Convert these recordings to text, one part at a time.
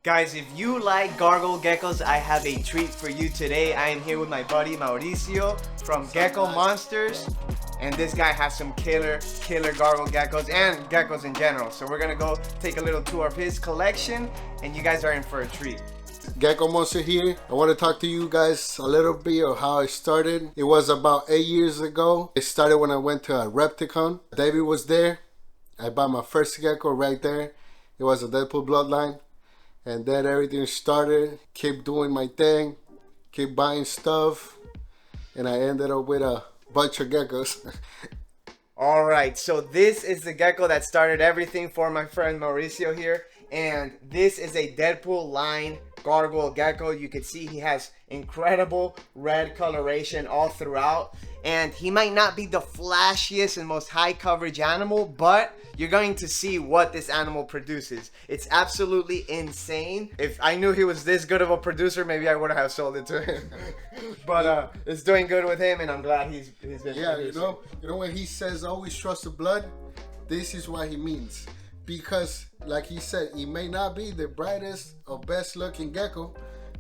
Guys, if you like Gargoyle Geckos, I have a treat for you today. I am here with my buddy Mauricio from Gecko Monsters. And this guy has some killer Gargoyle Geckos and geckos in general. So we're gonna go take a little tour of his collection and you guys are in for a treat. Gecko Monster here. I want to talk to you guys a little bit of how I started. It was about 8 years ago. It started when I went to a Repticon. David was there. I bought my first gecko right there. It was a Deadpool bloodline. And then everything started. Keep doing my thing. Keep buying stuff. And I ended up with a bunch of geckos. Alright, so this is the gecko that started everything for my friend Mauricio here. And this is a Deadpool line Gargoyle Gecko. You can see he has incredible red coloration all throughout. And he might not be the flashiest and most high coverage animal, but you're going to see what this animal produces. It's absolutely insane. If I knew he was this good of a producer, maybe I would have sold it to him. But it's doing good with him, and I'm glad he's been producing. You know when he says always trust the blood, this is what he means. Because like he said, he may not be the brightest or best looking gecko,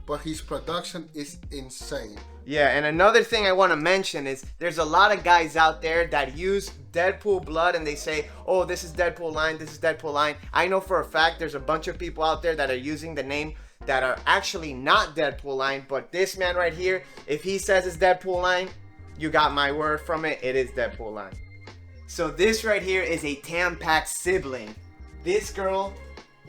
but his production is insane. Yeah, and another thing I want to mention is there's a lot of guys out there that use Deadpool blood and they say, oh, this is Deadpool line, this is Deadpool line. I know for a fact there's a bunch of people out there that are using the name that are actually not Deadpool line, but this man right here, if he says it's Deadpool line, you got my word from it, it is Deadpool line. So this right here is a Tampax sibling. This girl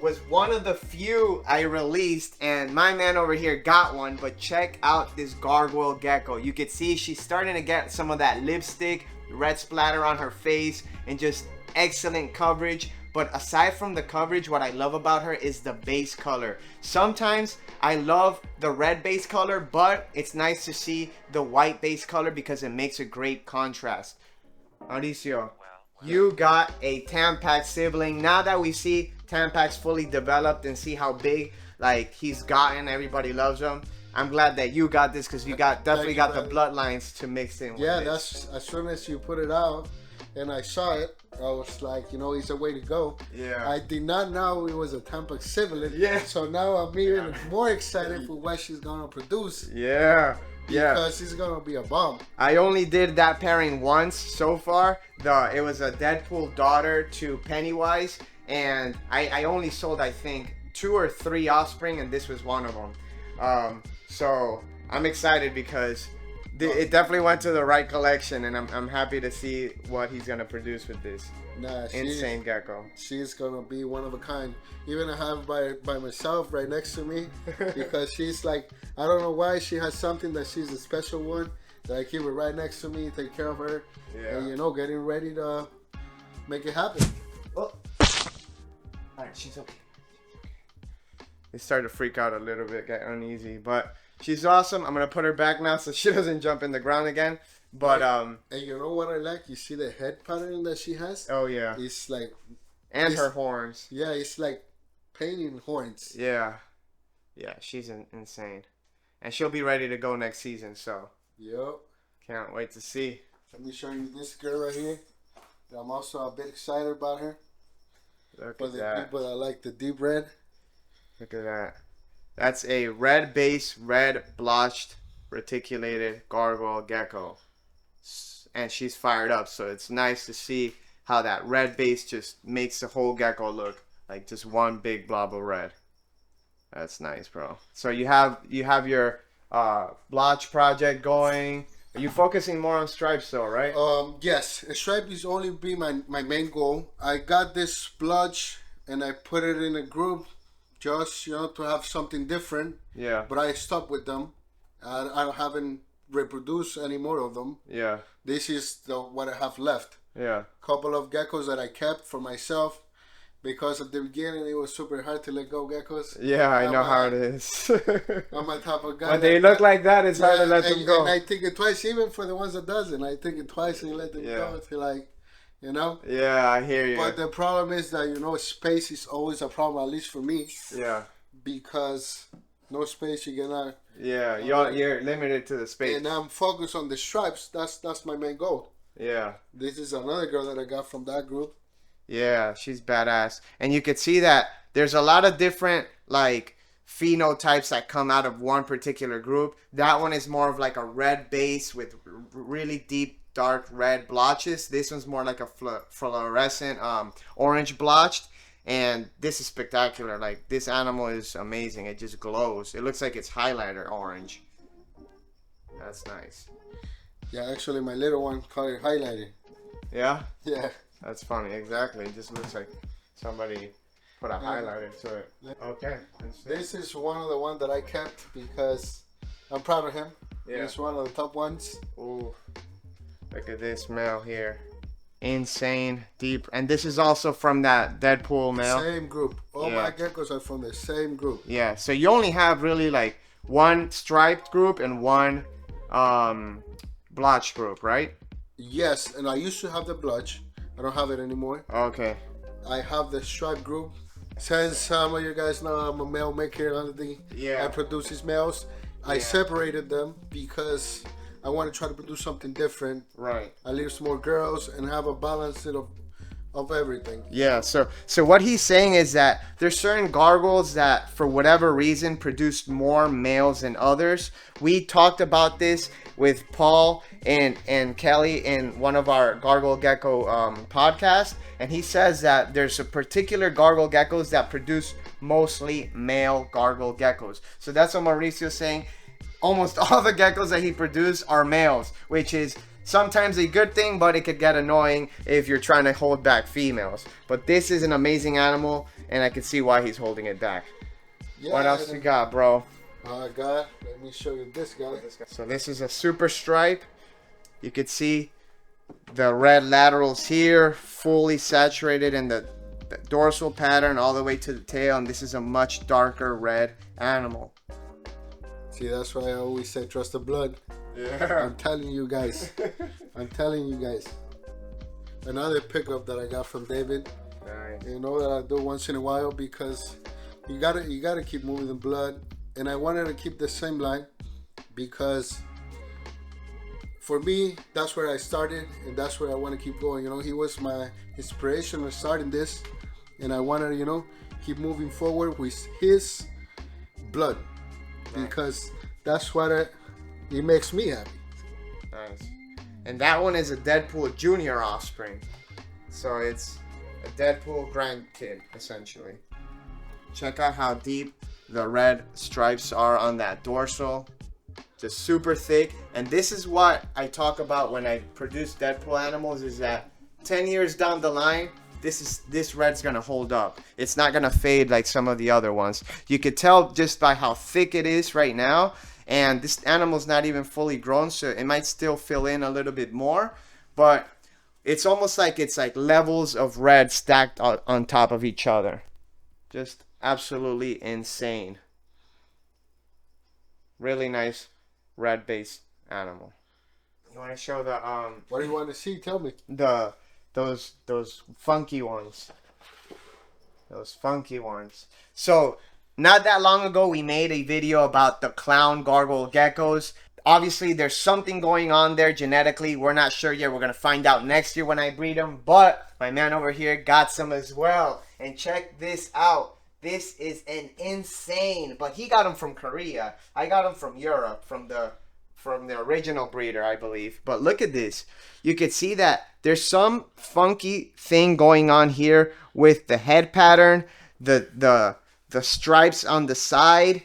was one of the few I released, and my man over here got one, but check out this Gargoyle Gecko. You can see she's starting to get some of that lipstick, red splatter on her face, and just excellent coverage. But aside from the coverage, what I love about her is the base color. Sometimes I love the red base color, but it's nice to see the white base color because it makes a great contrast. Mauricio, you got a Tampax sibling. Now that we see Tampax fully developed and see how big like he's gotten, everybody loves him. I'm glad that you got this because you definitely got the bloodlines to mix in with Yeah, this. that's as soon as you put it out and I saw it, I was like, you know, it's a way to go. Yeah. I did not know it was a Tampax sibling. Yeah. So now I'm even more excited for what she's gonna produce. Yeah. Yeah. Because it's gonna be a bomb. I only did that pairing once so far. It was a Deadpool daughter to Pennywise, and I only sold I think 2 or 3 offspring, and this was one of them. So I'm excited because it definitely went to the right collection, and I'm happy to see what he's gonna produce with this insane gecko. She's gonna be one of a kind. Even I have by myself right next to me because she's like, I don't know why she has something that she's a special one that I keep it right next to me, take care of her, and you know, getting ready to make it happen. Oh. Alright, she's okay. They started to freak out a little bit, get uneasy, but she's awesome. I'm gonna put her back now so she doesn't jump in the ground again. But and you know what I like? You see the head pattern that she has? Oh yeah. It's like, and her horns. Yeah, it's like painting horns. Yeah. Yeah, she's insane. And she'll be ready to go next season, so. Yep. Can't wait to see. Let me show you this girl right here. I'm also a bit excited about her. Look For at the that. people that like the deep red. Look at that. That's a red base, red blotched, reticulated Gargoyle Gecko. And she's fired up, so it's nice to see how that red base just makes the whole gecko look like just one big blob of red. That's nice, bro. So you have your blotch project going. Are you focusing more on stripes though, right? Yes, a stripe is only be my main goal. I got this blotch and I put it in a group just, you know, to have something different. Yeah. But I stopped with them. I haven't reproduced any more of them. Yeah. This is what I have left. Yeah. Couple of geckos that I kept for myself because at the beginning it was super hard to let go geckos. Yeah, I know how it is. I'm a type of guy. When they look like that, it's hard to let them go. And I think it twice, even for the ones that doesn't. I think it twice and let them go. It's like, you know. Yeah, I hear you. But the problem is that, you know, space is always a problem, at least for me. Yeah. Because no space, you cannot. Yeah, you're limited to the space. And I'm focused on the stripes. That's my main goal. Yeah. This is another girl that I got from that group. Yeah, she's badass. And you could see that there's a lot of different like phenotypes that come out of one particular group. That one is more of like a red base with really deep dark red blotches. This one's more like a fluorescent orange blotched. And this is spectacular. Like, this animal is amazing. It just glows. It looks like it's highlighter orange. That's nice. Yeah, actually my little one called it highlighter. Yeah? Yeah. That's funny. Exactly. It just looks like somebody put a highlighter to it. Okay. This is one of the ones that I kept because I'm proud of him. Yeah. It's one of the top ones. Ooh. Look at this male here. Insane deep. And this is also from that Deadpool male. Same group. All my geckos are from the same group. Yeah. So you only have really like one striped group and one blotch group, right? Yes, and I used to have the blotch. I don't have it anymore. Okay. I have the stripe group. Since some of you guys know I'm a male maker I produce these males. I separated them because I want to try to produce something different. Right. I leave some more girls and have a balance of everything. Yeah, so what he's saying is that there's certain gargoyles that for whatever reason produce more males than others. We talked about this with Paul and Kelly in one of our Gargoyle Gecko podcasts, and he says that there's a particular gargoyle geckos that produce mostly male gargoyle geckos. So that's what Mauricio's saying. Almost all the geckos that he produced are males, which is sometimes a good thing, but it could get annoying if you're trying to hold back females. But this is an amazing animal, and I can see why he's holding it back. Yeah, what else you got, bro? Let me show you this guy. So this is a super stripe. You could see the red laterals here, fully saturated in the dorsal pattern all the way to the tail, and this is a much darker red animal. See, that's why I always say trust the blood. Yeah. I'm telling you guys. I'm telling you guys. Another pickup that I got from David. Nice. You know that I do once in a while because you gotta keep moving the blood. And I wanted to keep the same line because for me, that's where I started and that's where I want to keep going. You know, he was my inspiration for starting this, and I wanted to, you know, keep moving forward with his blood because that's what it makes me happy. Nice. And that one is a Deadpool junior offspring. So it's a Deadpool grandkid, essentially. Check out how deep the red stripes are on that dorsal. Just super thick. And this is what I talk about when I produce Deadpool animals, is that 10 years down the line, this red's gonna hold up. It's not gonna fade like some of the other ones. You could tell just by how thick it is right now. And this animal's not even fully grown, so it might still fill in a little bit more. But it's almost like it's like levels of red stacked on top of each other. Just absolutely insane. Really nice red based animal. You want to show the What do you want to see? Tell me. Those funky ones. Those funky ones. So not that long ago we made a video about the clown gargoyle geckos. Obviously there's something going on there genetically. We're not sure yet. We're gonna find out next year when I breed them. But my man over here got some as well. And check this out. This is an insane, but he got them from Korea. I got them from Europe, from the original breeder, I believe. But look at this. You can see that there's some funky thing going on here with the head pattern, the stripes on the side,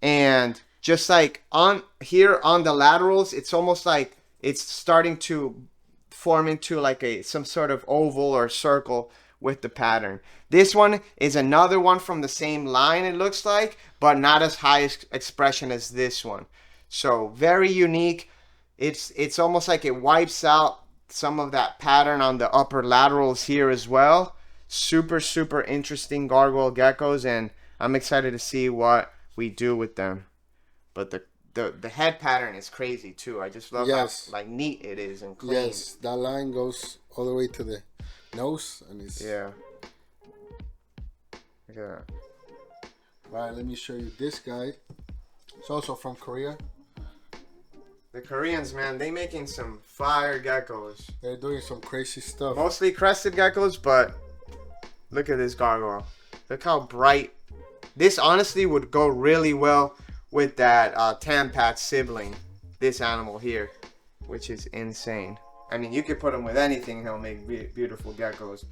and just like on here on the laterals, it's almost like it's starting to form into like some sort of oval or circle with the pattern. This one is another one from the same line, it looks like, but not as high expression as this one. So very unique. It's almost like it wipes out some of that pattern on the upper laterals here as well. Super interesting gargoyle geckos, and I'm excited to see what we do with them. But the head pattern is crazy too. I just love how like neat it is and clean. Yes, that line goes all the way to the nose, and it's Look at that. Alright, let me show you this guy. It's also from Korea. The Koreans, man, they making some fire geckos. They're doing some crazy stuff. Mostly crested geckos, but look at this gargoyle. Look how bright This honestly would go really well with that Tampat sibling. This animal here, which is insane. I mean, you could put him with anything, he'll make beautiful geckos.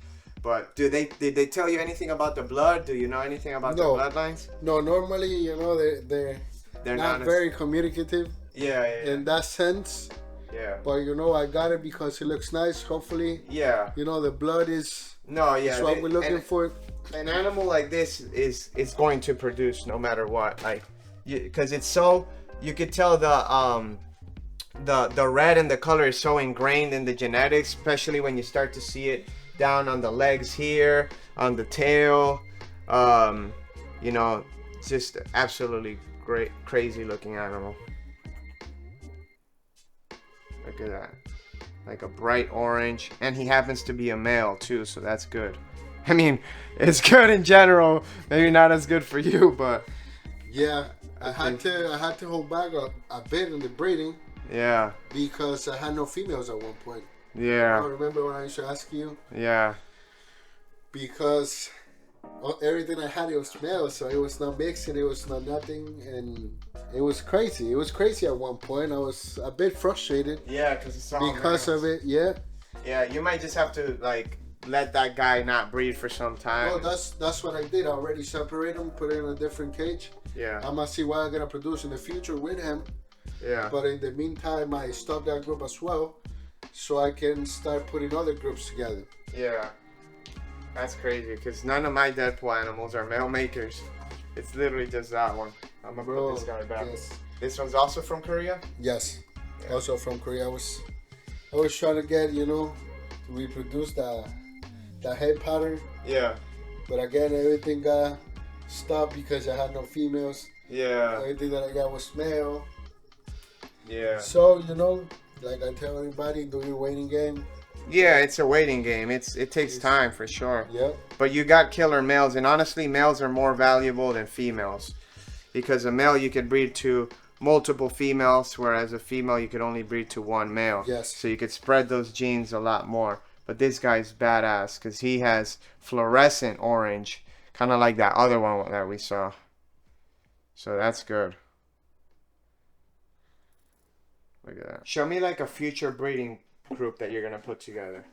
But did they tell you anything about the blood? Do you know anything about the bloodlines? No, normally, you know, they're not very communicative. Yeah. In that sense. Yeah. But you know, I got it because it looks nice. Hopefully. Yeah. You know, the blood is. No, yeah. That's what we're looking for. An animal like this is going to produce no matter what. Like, because it's so, you could tell the red and the color is so ingrained in the genetics, especially when you start to see it down on the legs here, on the tail. You know, just absolutely great, crazy looking animal. Look at that. Like a bright orange. And he happens to be a male too, so that's good. I mean, it's good in general. Maybe not as good for you, but yeah, I had to hold back a bit in the breeding. Yeah. Because I had no females at one point. Yeah. I remember when I used to ask you. Yeah. Because everything I had, it was male, so it was not mixing, it was not nothing, and it was crazy. It was crazy at one point. I was a bit frustrated. Yeah, because of it. Yeah. Yeah, you might just have to like let that guy not breed for some time. Well, that's what I did. I already separate him, put it in a different cage. Yeah. I'm gonna see what I'm gonna produce in the future with him. Yeah. But in the meantime, I stopped that group as well, so I can start putting other groups together. Yeah. That's crazy, because none of my Deadpool animals are male makers. It's literally just that one. I'm gonna put this guy back. Yes. This one's also from Korea? Yes. Yeah. Also from Korea. I was trying to get, you know, to reproduce the head pattern. Yeah. But again, everything got stopped because I had no females. Yeah. Everything that I got was male. Yeah. So, you know, like I tell everybody, do your waiting game. Yeah, it's a waiting game. It takes time for sure. Yep. But you got killer males, and honestly, males are more valuable than females, because a male you could breed to multiple females, whereas a female you could only breed to one male. Yes. So you could spread those genes a lot more. But this guy's badass because he has fluorescent orange, kind of like that other one that we saw. So that's good. Look at that. Show me like a future breeding group that you're gonna put together.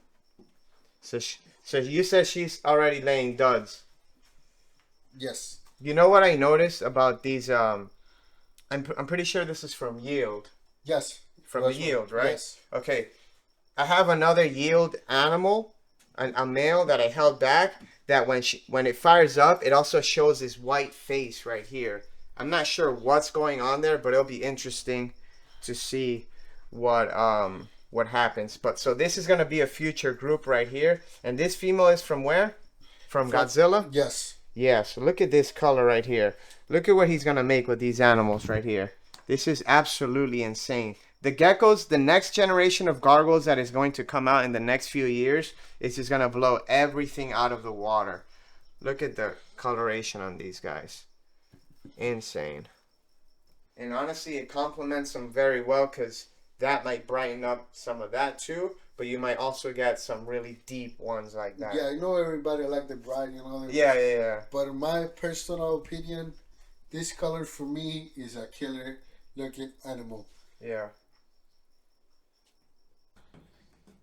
So you said she's already laying duds. Yes. You know what I noticed about these? I'm pretty sure this is from Yield. Yes. From the Yield, right? Yes. Okay. I have another Yield animal, a male that I held back. That when it fires up, it also shows this white face right here. I'm not sure what's going on there, but it'll be interesting to see what happens. But so this is gonna be a future group right here, and this female is from where? From Godzilla? Yes. Yeah, so look at this color right here. Look at what he's gonna make with these animals right here. This is absolutely insane. The geckos, the next generation of gargoyles that is going to come out in the next few years is just gonna blow everything out of the water. Look at the coloration on these guys. Insane. And honestly, it complements them very well because that might brighten up some of that too, but you might also get some really deep ones like that. Yeah, I know everybody like the bright, you know. Yeah. But in my personal opinion, this color for me is a killer looking animal. Yeah.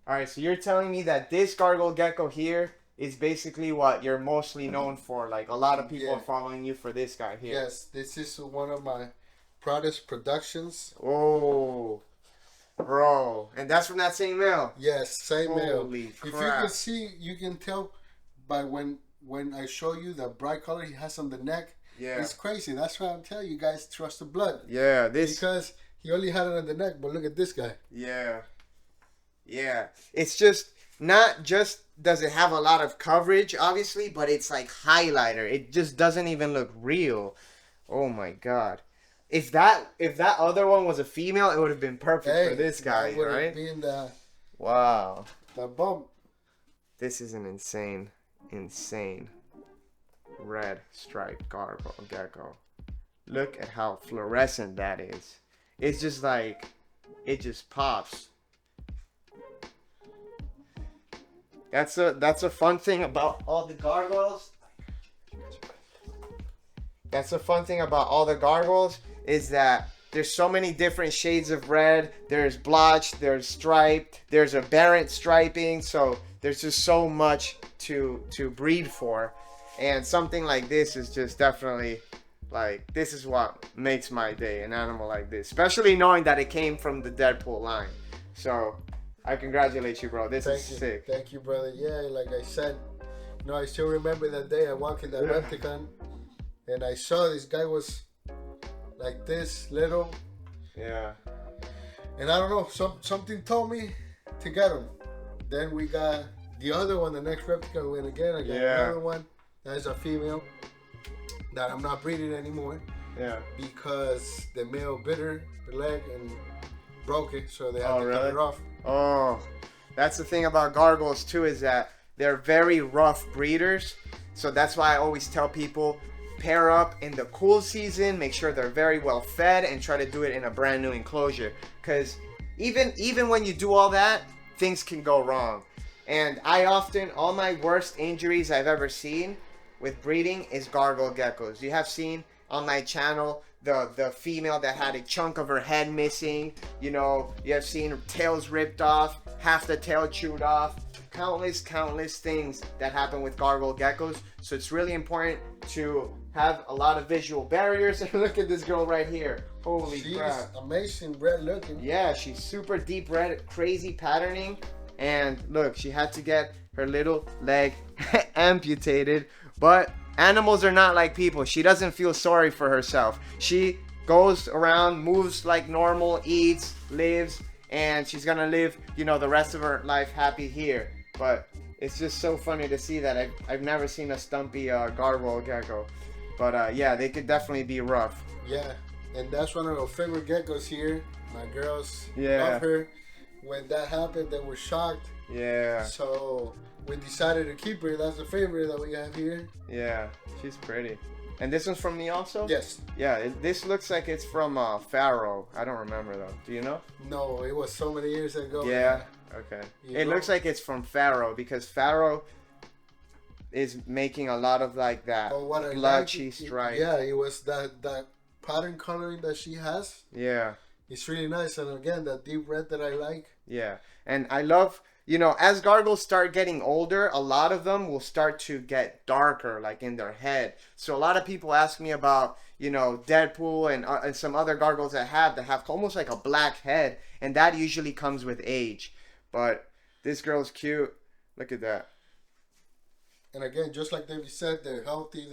Alright, so you're telling me that this Gargoyle Gecko here is basically what you're mostly known for. Like, a lot of people are following you for this guy here. Yes, this is one of my proudest productions. Oh, bro. And that's from that same male? Yes, same male. Holy If you crap. can see, you can tell by when I show you the bright color he has on the neck. Yeah. It's crazy. That's why I'm telling you guys, trust the blood. Yeah, this... Because he only had it on the neck, but look at this guy. Yeah. Yeah. It's just, not just does it have a lot of coverage, obviously, but it's like highlighter. It just doesn't even look real. Oh my God. If that other one was a female, it would have been perfect for this guy, right? Been Wow. the bump. This is an insane red striped Gargoyle Gecko. Look at how fluorescent that is. It's just like, it just pops. That's a fun thing about all the gargoyles. That's the fun thing about all the gargoyles, is that there's so many different shades of red. There's blotched, there's striped, there's aberrant striping. So there's just so much to breed for. And something like this is just definitely, like, this is what makes my day, an animal like this. Especially knowing that it came from the Deadpool line. So I congratulate you, bro. This is sick. Thank you, brother. Yeah, like I said, I still remember that day I walked in that Repticon and I saw this guy was like this little. Yeah. And I don't know, something told me to get him. Then we got the other one, the next Repticon went again. I got another one. That's a female that I'm not breeding anymore. Yeah. Because the male bit her leg and broke it, so they had to cut it off. Oh, that's the thing about gargoyles too, is that they're very rough breeders. So that's why I always tell people, pair up in the cool season, make sure they're very well fed, and try to do it in a brand new enclosure. Because even when you do all that, things can go wrong. And all my worst injuries I've ever seen with breeding is gargoyle geckos. You have seen on my channel the female that had a chunk of her head missing. You have seen tails ripped off, half the tail chewed off. Countless things that happen with gargoyle geckos. So it's really important to have a lot of visual barriers. And look at this girl right here. Holy crap. She's amazing red looking. Yeah, she's super deep red, crazy patterning. And look, she had to get her little leg amputated. But animals are not like people. She doesn't feel sorry for herself. She goes around, moves like normal, eats, lives, and she's gonna live, the rest of her life happy here. But it's just so funny to see that. I've never seen a stumpy gargoyle gecko. But yeah, they could definitely be rough. Yeah, and that's one of our favorite geckos here. My girls love her. When that happened, they were shocked. Yeah. So we decided to keep her. That's the favorite that we have here. Yeah, she's pretty. And this one's from me also? Yes. Yeah, this looks like it's from Faro. I don't remember though. Do you know? No, it was so many years ago. Yeah. Okay. It looks like it's from Faro, because Faro is making a lot of like that blotchy stripe. Yeah, it was that pattern coloring that she has. Yeah. It's really nice, and again, that deep red that I like. Yeah, and I love, as gargoyles start getting older, a lot of them will start to get darker, like in their head. So a lot of people ask me about, Deadpool and some other gargoyles that have almost like a black head, and that usually comes with age. But this girl's cute. Look at that. And again, just like David said, they're healthy.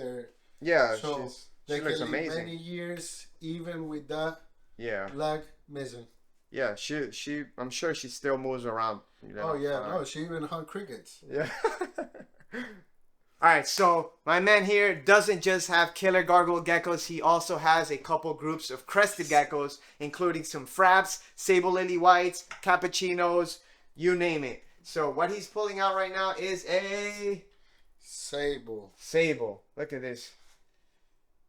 So she looks amazing. Many years, even with that. Yeah. Leg missing. Yeah, I'm sure she still moves around. Oh yeah, no, she even hunt crickets. Yeah. Alright, so my man here doesn't just have killer gargoyle geckos, he also has a couple groups of crested geckos, including some fraps, sable lily whites, cappuccinos, you name it. So what he's pulling out right now is a sable. Sable. Look at this.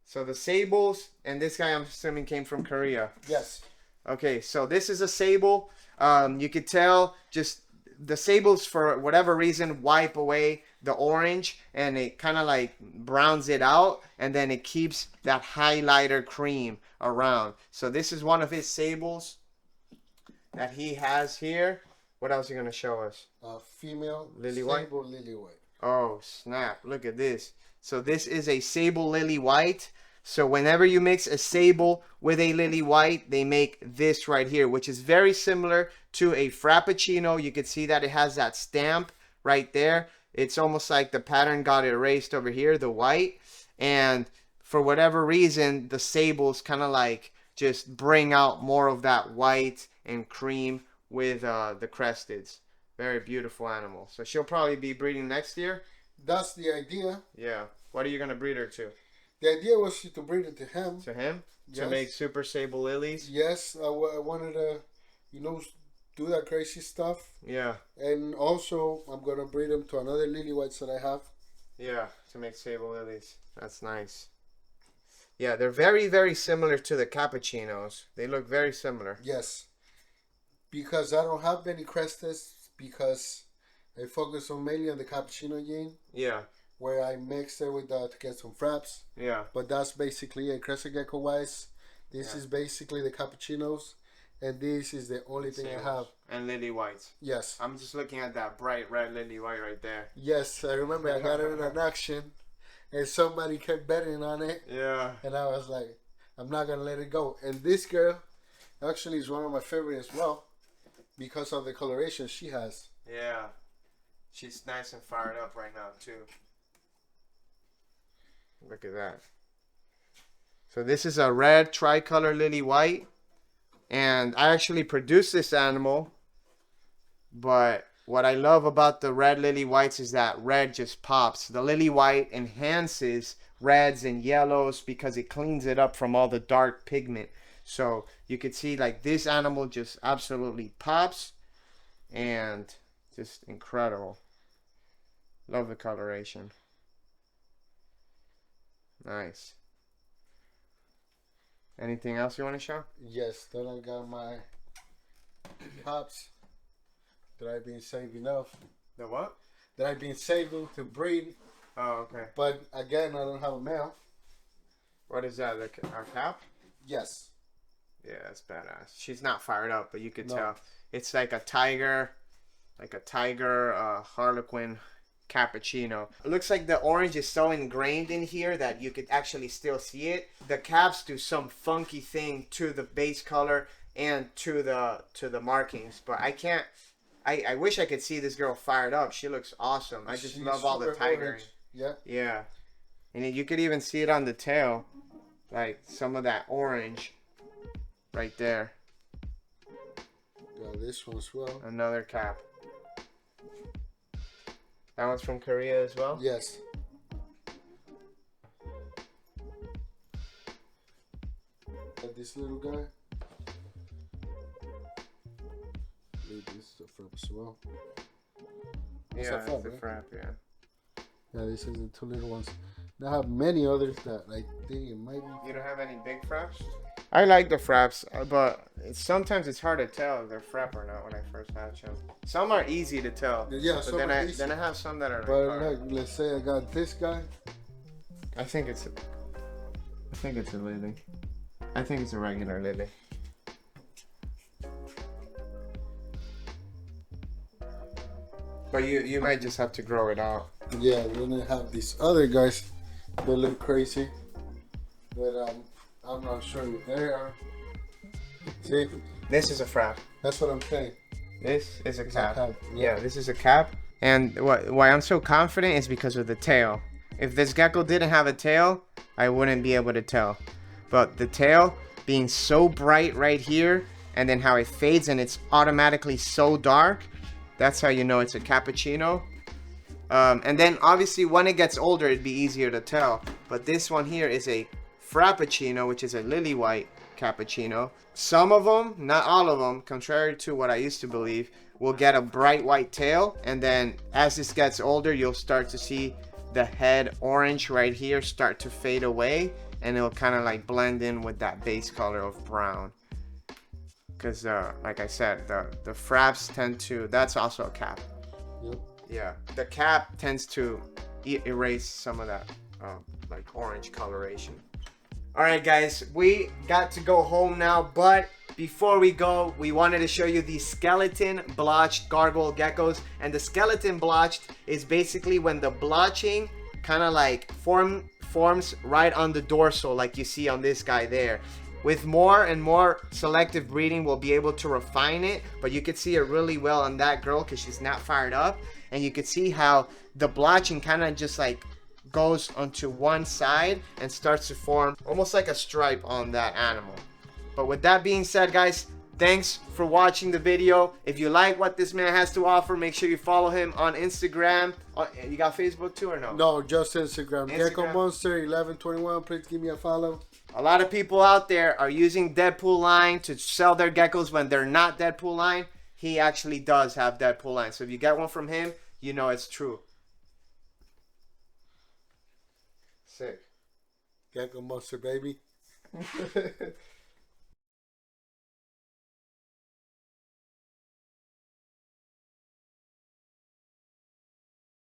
So the sables, and this guy I'm assuming came from Korea. Yes. Okay, so this is a sable. You could tell just the sables, for whatever reason, wipe away the orange, and it kind of like browns it out, and then it keeps that highlighter cream around. So this is one of his sables that he has here. What else are you going to show us? Female lily white. Sable lily white. Oh, snap. Look at this. So this is a sable lily white. So whenever you mix a sable with a lily white, they make this right here, which is very similar to a frappuccino. You can see that it has that stamp right there. It's almost like the pattern got erased over here, the white. And for whatever reason, the sables kind of like just bring out more of that white and cream with the cresteds. Very beautiful animal. So she'll probably be breeding next year. That's the idea. Yeah. What are you going to breed her to? The idea was to breed it to him. To him? Yes. To make super sable lilies? Yes. I wanted to, do that crazy stuff. Yeah. And also, I'm going to breed him to another lily whites that I have. Yeah, to make sable lilies. That's nice. Yeah, they're very, very similar to the cappuccinos. They look very similar. Yes. Because I don't have many crestes, because I focus mainly on the cappuccino gene. Yeah. where I mixed it with to get some fraps. Yeah. But that's basically it. Crescent gecko wise, this Yeah. is basically the cappuccinos, and this is the only thing I have. And lily whites. Yes. I'm just looking at that bright red lily white right there. Yes, I remember I got it in an auction, and somebody kept betting on it. Yeah. And I was like, I'm not gonna let it go. And this girl actually is one of my favorite as well, because of the coloration she has. Yeah. She's nice and fired up right now too. Look at that. So this is a red tricolor lily white. And I actually produced this animal. But what I love about the red lily whites is that red just pops. The lily white enhances reds and yellows because it cleans it up from all the dark pigment. So you could see like this animal just absolutely pops. And just incredible. Love the coloration. Nice. Anything else you want to show? Yes, then I got my pops that I've been saving up. The what? That I've been saving to breed. Oh, okay. But again, I don't have a male. What is that? Our cap? Yes. Yeah, that's badass. She's not fired up, but you could No. tell. It's like a tiger harlequin cappuccino. It looks like the orange is so ingrained in here that you could actually still see it. The caps do some funky thing to the base color and to the markings, but I can't. I wish I could see this girl fired up. She looks awesome. I just love all the tiger. Yeah. Yeah. And you could even see it on the tail. Like some of that orange right there. Got this one as well. Another cap. That one's from Korea as well? Yes. Got this little guy. This is a frap as well. Yeah, a frap, it's a right? frap, yeah. Yeah, this is the two little ones. I have many others that I think it might be. You don't have any big fraps? I like the fraps, but sometimes it's hard to tell if they're frap or not when I first hatch them. Some are easy to tell. Yeah, but some then are I easy. then I have some that are But like hard. like, let's say I got this guy. I think it's a lily. I think it's a regular lily. But you might just have to grow it out. Yeah, then I have these other guys that look crazy. That I'm not sure if they are. See, This is a frap. that's what I'm saying. This is a It's cap. a cap, Yeah, yeah. this is a cap. And why I'm so confident is because of the tail. If this gecko didn't have a tail, I wouldn't be able to tell. But the tail being so bright right here, and then how it fades and it's automatically so dark, that's how you know it's a cappuccino. And then obviously when it gets older, it'd be easier to tell. But this one here is a frappuccino, which is a lily white cappuccino. Some of them, not all of them, contrary to what I used to believe, will get a bright white tail. And then as this gets older, you'll start to see the head orange right here start to fade away. And it'll kind of like blend in with that base color of brown. Because like I said, the fraps tend to, that's also a cap. Yep. Yeah, the cap tends to erase some of that like orange coloration. All right, guys, we got to go home now, but before we go, we wanted to show you the skeleton blotched gargoyle geckos. And the skeleton blotched is basically when the blotching kind of like forms right on the dorsal, like you see on this guy there. With more and more selective breeding, we'll be able to refine it, but you could see it really well on that girl because she's not fired up. And you could see how the blotching kind of just like goes onto one side and starts to form almost like a stripe on that animal. But with that being said, guys, thanks for watching the video. If you like what this man has to offer, make sure you follow him on Instagram. You got Facebook too or no? No, just Instagram. Gecko Instagram. Monster 1121. Please give me a follow. A lot of people out there are using Deadpool line to sell their geckos when they're not Deadpool line. He actually does have Deadpool line. So if you get one from him, you know it's true. Sick. Gecko Monster, baby.